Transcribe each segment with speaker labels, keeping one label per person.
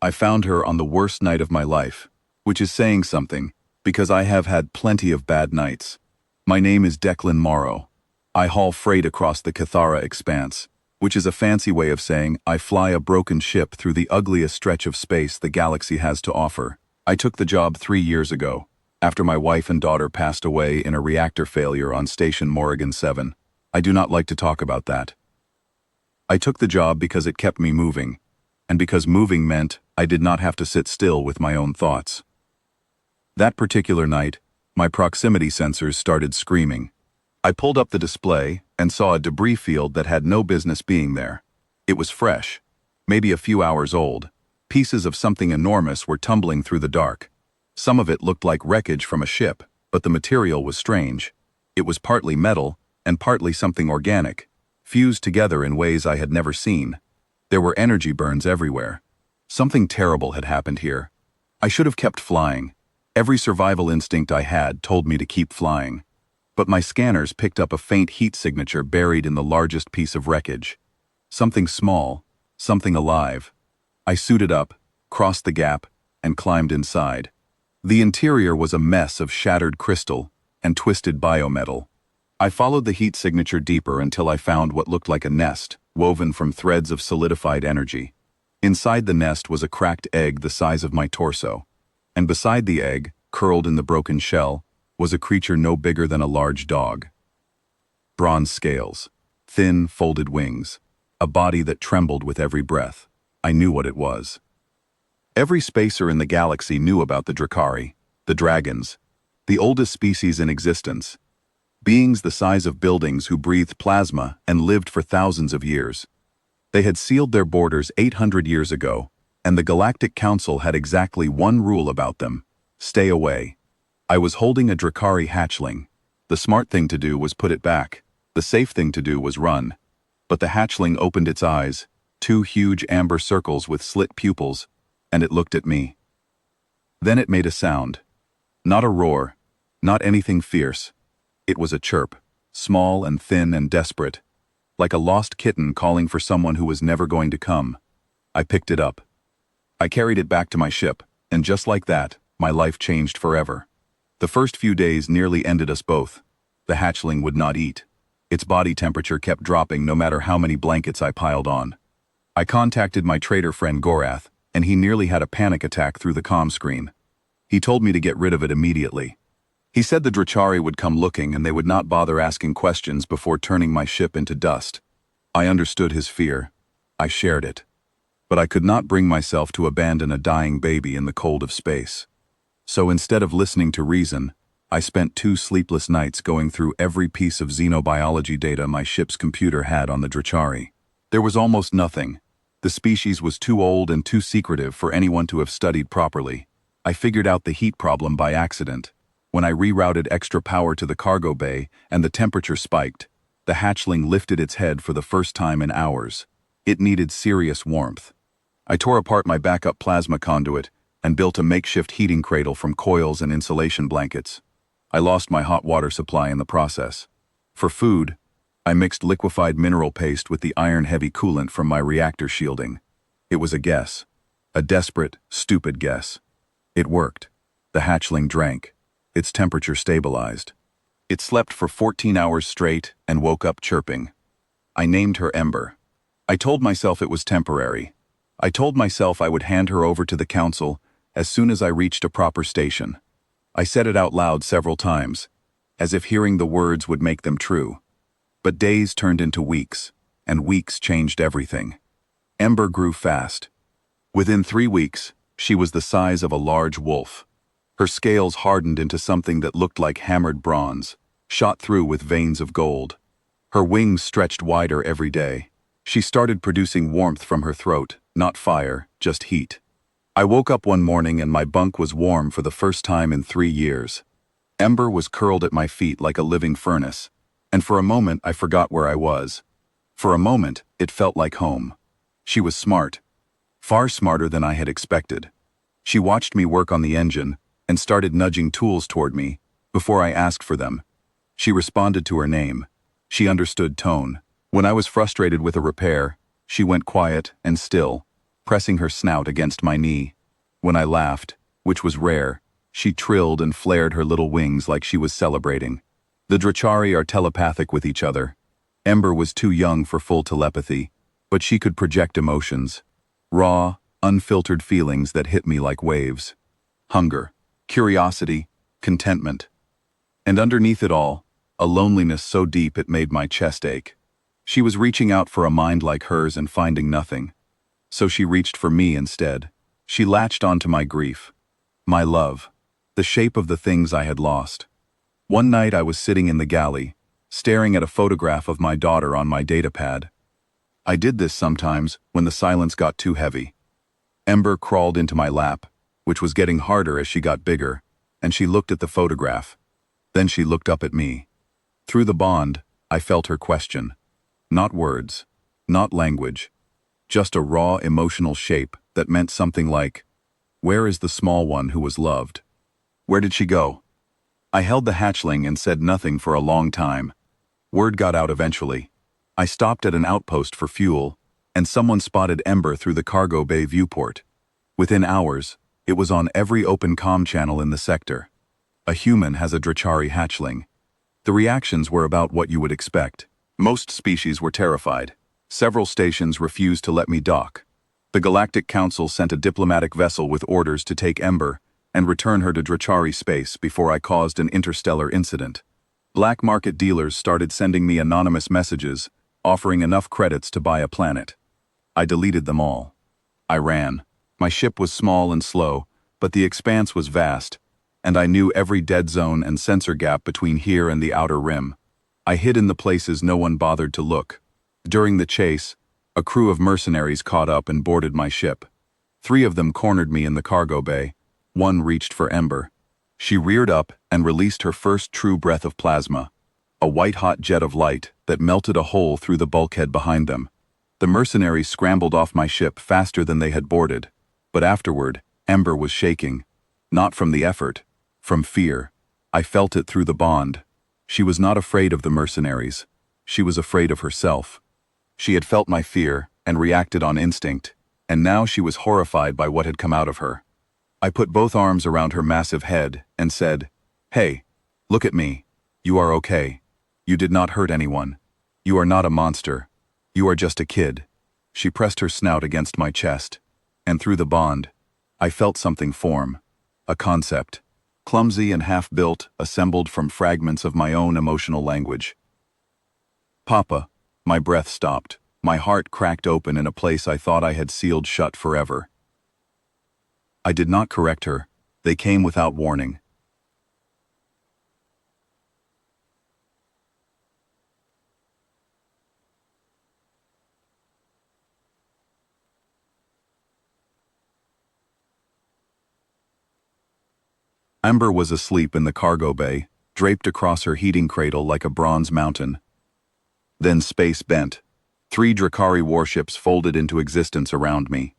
Speaker 1: I found her on the worst night of my life, which is saying something, because I have had plenty of bad nights. My name is Declan Morrow. I haul freight across the Cathara expanse, which is a fancy way of saying I fly a broken ship through the ugliest stretch of space the galaxy has to offer. I took the job 3 years ago, after my wife and daughter passed away in a reactor failure on Station Morrigan 7. I do not like to talk about that. I took the job because it kept me moving, and because moving meant I did not have to sit still with my own thoughts. That particular night, my proximity sensors started screaming. I pulled up the display and saw a debris field that had no business being there. It was fresh, maybe a few hours old. Pieces of something enormous were tumbling through the dark. Some of it looked like wreckage from a ship, but the material was strange. It was partly metal and partly something organic, fused together in ways I had never seen. There were energy burns everywhere. Something terrible had happened here. I should have kept flying. Every survival instinct I had told me to keep flying. But my scanners picked up a faint heat signature buried in the largest piece of wreckage. Something small, something alive. I suited up, crossed the gap, and climbed inside. The interior was a mess of shattered crystal and twisted biometal. I followed the heat signature deeper until I found what looked like a nest, woven from threads of solidified energy. Inside the nest was a cracked egg the size of my torso, and beside the egg, curled in the broken shell, was a creature no bigger than a large dog. Bronze scales, thin, folded wings, a body that trembled with every breath. I knew what it was. Every spacer in the galaxy knew about the Drakari, the dragons, the oldest species in existence, beings the size of buildings who breathed plasma and lived for thousands of years. They had sealed their borders 800 years ago, and the Galactic Council had exactly one rule about them: stay away. I was holding a Drakari hatchling. The smart thing to do was put it back. The safe thing to do was run. But the hatchling opened its eyes, 2 huge amber circles with slit pupils, and it looked at me. Then it made a sound. Not a roar, not anything fierce. It was a chirp, small and thin and desperate, like a lost kitten calling for someone who was never going to come. I picked it up. I carried it back to my ship, and just like that, my life changed forever. The first few days nearly ended us both. The hatchling would not eat. Its body temperature kept dropping no matter how many blankets I piled on. I contacted my trader friend Gorath, and he nearly had a panic attack through the comm screen. He told me to get rid of it immediately. He said the Drakari would come looking and they would not bother asking questions before turning my ship into dust. I understood his fear. I shared it. But I could not bring myself to abandon a dying baby in the cold of space. So instead of listening to reason, I spent 2 sleepless nights going through every piece of xenobiology data my ship's computer had on the Drakari. There was almost nothing. The species was too old and too secretive for anyone to have studied properly. I figured out the heat problem by accident. When I rerouted extra power to the cargo bay and the temperature spiked, the hatchling lifted its head for the first time in hours. It needed serious warmth. I tore apart my backup plasma conduit and built a makeshift heating cradle from coils and insulation blankets. I lost my hot water supply in the process. For food, I mixed liquefied mineral paste with the iron-heavy coolant from my reactor shielding. It was a guess. A desperate, stupid guess. It worked. The hatchling drank. Its temperature stabilized. It slept for 14 hours straight and woke up chirping. I named her Ember. I told myself it was temporary. I told myself I would hand her over to the council as soon as I reached a proper station. I said it out loud several times, as if hearing the words would make them true. But days turned into weeks, and weeks changed everything. Ember grew fast. Within 3 weeks, she was the size of a large wolf. Her scales hardened into something that looked like hammered bronze, shot through with veins of gold. Her wings stretched wider every day. She started producing warmth from her throat, not fire, just heat. I woke up one morning and my bunk was warm for the first time in 3 years. Ember was curled at my feet like a living furnace, and for a moment I forgot where I was. For a moment, it felt like home. She was smart, far smarter than I had expected. She watched me work on the engine and started nudging tools toward me before I asked for them. She responded to her name. She understood tone. When I was frustrated with a repair, she went quiet and still. pressing her snout against my knee. When I laughed, which was rare, she trilled and flared her little wings like she was celebrating. The Drachari are telepathic with each other. Ember was too young for full telepathy, but she could project emotions. Raw, unfiltered feelings that hit me like waves. Hunger, curiosity, contentment. And underneath it all, a loneliness so deep it made my chest ache. She was reaching out for a mind like hers and finding nothing. So she reached for me instead. She latched onto my grief, my love, the shape of the things I had lost. One night I was sitting in the galley, staring at a photograph of my daughter on my datapad. I did this sometimes when the silence got too heavy. Ember crawled into my lap, which was getting harder as she got bigger, and she looked at the photograph. Then she looked up at me. Through the bond, I felt her question. Not words, not language, just a raw emotional shape that meant something like, "Where is the small one who was loved? Where did she go?" I held the hatchling and said nothing for a long time. Word got out eventually. I stopped at an outpost for fuel, and someone spotted Ember through the cargo bay viewport. Within hours, it was on every open comm channel in the sector. A human has a Drachari hatchling. The reactions were about what you would expect. Most species were terrified. Several stations refused to let me dock. The Galactic Council sent a diplomatic vessel with orders to take Ember and return her to Drachari space before I caused an interstellar incident. Black market dealers started sending me anonymous messages, offering enough credits to buy a planet. I deleted them all. I ran. My ship was small and slow, but the expanse was vast, and I knew every dead zone and sensor gap between here and the outer rim. I hid in the places no one bothered to look. During the chase, a crew of mercenaries caught up and boarded my ship. 3 of them cornered me in the cargo bay. 1 reached for Ember. She reared up and released her first true breath of plasma, a white-hot jet of light that melted a hole through the bulkhead behind them. The mercenaries scrambled off my ship faster than they had boarded, but afterward, Ember was shaking. Not from the effort, from fear. I felt it through the bond. She was not afraid of the mercenaries. She was afraid of herself. She had felt my fear and reacted on instinct, and now she was horrified by what had come out of her. I put both arms around her massive head and said, "Hey, look at me. You are okay. You did not hurt anyone. You are not a monster. You are just a kid." She pressed her snout against my chest, and through the bond, I felt something form. A concept. Clumsy and half-built, assembled from fragments of my own emotional language. "Papa," my breath stopped. My heart cracked open in a place I thought I had sealed shut forever. I did not correct her. They came without warning. Ember was asleep in the cargo bay, draped across her heating cradle like a bronze mountain. Then space bent. 3 Drachari warships folded into existence around me.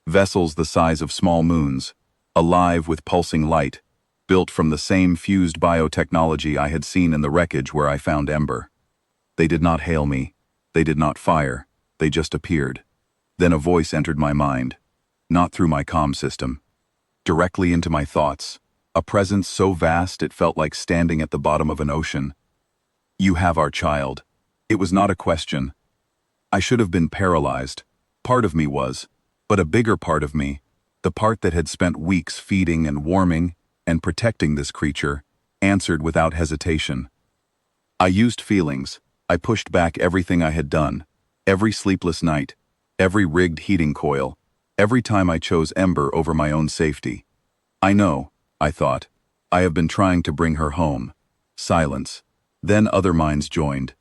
Speaker 1: Vessels the size of small moons, alive with pulsing light, built from the same fused biotechnology I had seen in the wreckage where I found Ember. They did not hail me. They did not fire. They just appeared. Then a voice entered my mind, not through my comm system, directly into my thoughts, a presence so vast it felt like standing at the bottom of an ocean. "You have our child." It was not a question. I should have been paralyzed. Part of me was. But a bigger part of me, the part that had spent weeks feeding and warming and protecting this creature, answered without hesitation. I used feelings. I pushed back everything I had done, every sleepless night, every rigged heating coil, every time I chose Ember over my own safety. I know, I thought. I have been trying to bring her home. Silence. Then other minds joined.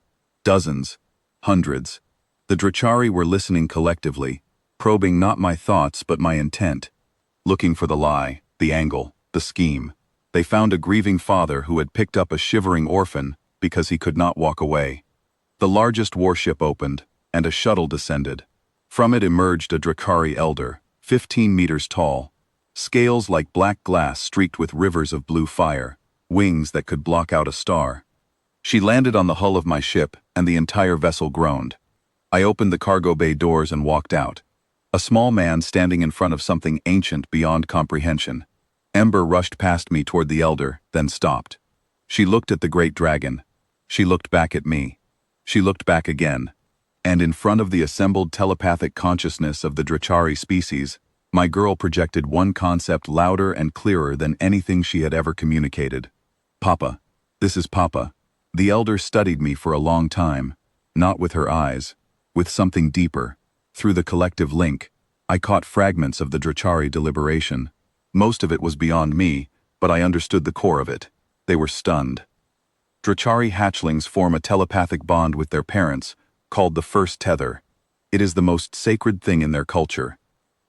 Speaker 1: Dozens. Hundreds. The Drachari were listening collectively, probing not my thoughts but my intent, looking for the lie, the angle, the scheme. They found a grieving father who had picked up a shivering orphan because he could not walk away. The largest warship opened, and a shuttle descended. From it emerged a Drachari elder, 15 meters tall, scales like black glass streaked with rivers of blue fire, wings that could block out a star. She landed on the hull of my ship, and the entire vessel groaned. I opened the cargo bay doors and walked out. A small man standing in front of something ancient beyond comprehension. Ember rushed past me toward the elder, then stopped. She looked at the great dragon. She looked back at me. She looked back again. And in front of the assembled telepathic consciousness of the Drachari species, my girl projected one concept louder and clearer than anything she had ever communicated. Papa. This is Papa. The elder studied me for a long time, not with her eyes, with something deeper. Through the collective link, I caught fragments of the Drachari deliberation. Most of it was beyond me, but I understood the core of it. They were stunned. Drachari hatchlings form a telepathic bond with their parents, called the first tether. It is the most sacred thing in their culture.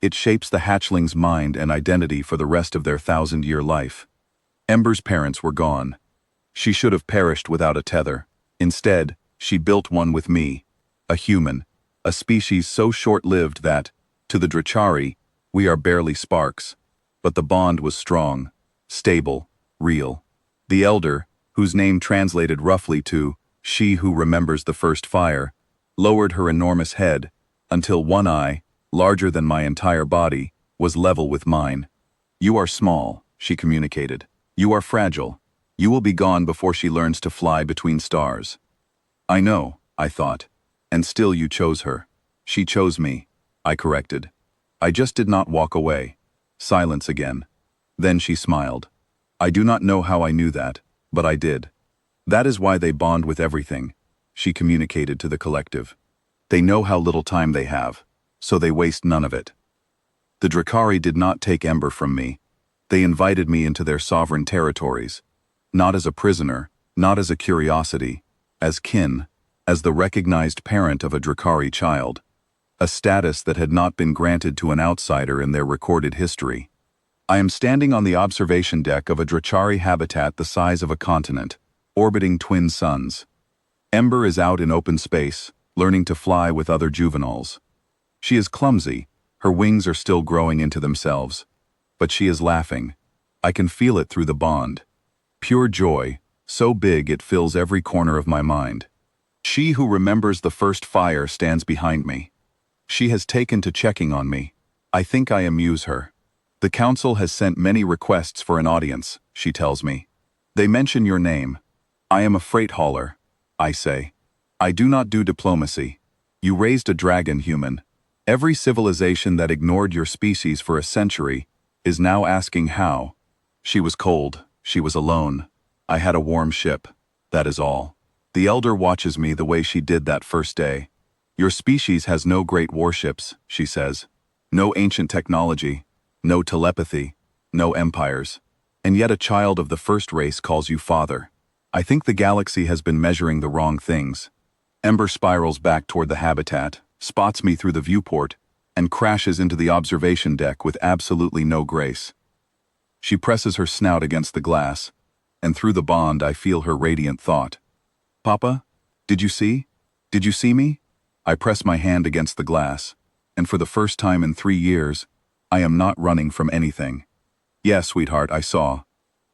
Speaker 1: It shapes the hatchling's mind and identity for the rest of their 1,000-year life. Ember's parents were gone. She should have perished without a tether. Instead, she built one with me, a human, a species so short-lived that, to the Drachari, we are barely sparks. But the bond was strong, stable, real. The elder, whose name translated roughly to "she who remembers the first fire," lowered her enormous head until one eye, larger than my entire body, was level with mine. "You are small," she communicated. "You are fragile. You will be gone before she learns to fly between stars." "I know," I thought. "And still you chose her." "She chose me," I corrected. "I just did not walk away." Silence again. Then she smiled. "I do not know how I knew that, but I did. That is why they bond with everything," she communicated to the collective. "They know how little time they have, so they waste none of it." The Drachari did not take Ember from me. They invited me into their sovereign territories. Not as a prisoner, not as a curiosity, as kin, as the recognized parent of a Drachari child. A status that had not been granted to an outsider in their recorded history. I am standing on the observation deck of a Drachari habitat the size of a continent, orbiting twin suns. Ember is out in open space, learning to fly with other juveniles. She is clumsy, her wings are still growing into themselves. But she is laughing. I can feel it through the bond. Pure joy, so big it fills every corner of my mind. She who remembers the first fire stands behind me. She has taken to checking on me. I think I amuse her. "The council has sent many requests for an audience," she tells me. "They mention your name. I am a freight hauler," I say. "I do not do diplomacy. You raised a dragon, human. Every civilization that ignored your species for a century is now asking how." She was cold. She was alone. I had a warm ship. That is all. The elder watches me the way she did that first day. "Your species has no great warships," she says. "No ancient technology, no telepathy, no empires. And yet a child of the first race calls you father. I think the galaxy has been measuring the wrong things." Ember spirals back toward the habitat, spots me through the viewport, and crashes into the observation deck with absolutely no grace. She presses her snout against the glass, and through the bond I feel her radiant thought. "Papa, did you see? Did you see me?" I press my hand against the glass, and for the first time in 3 years, I am not running from anything. "Yes, sweetheart, I saw.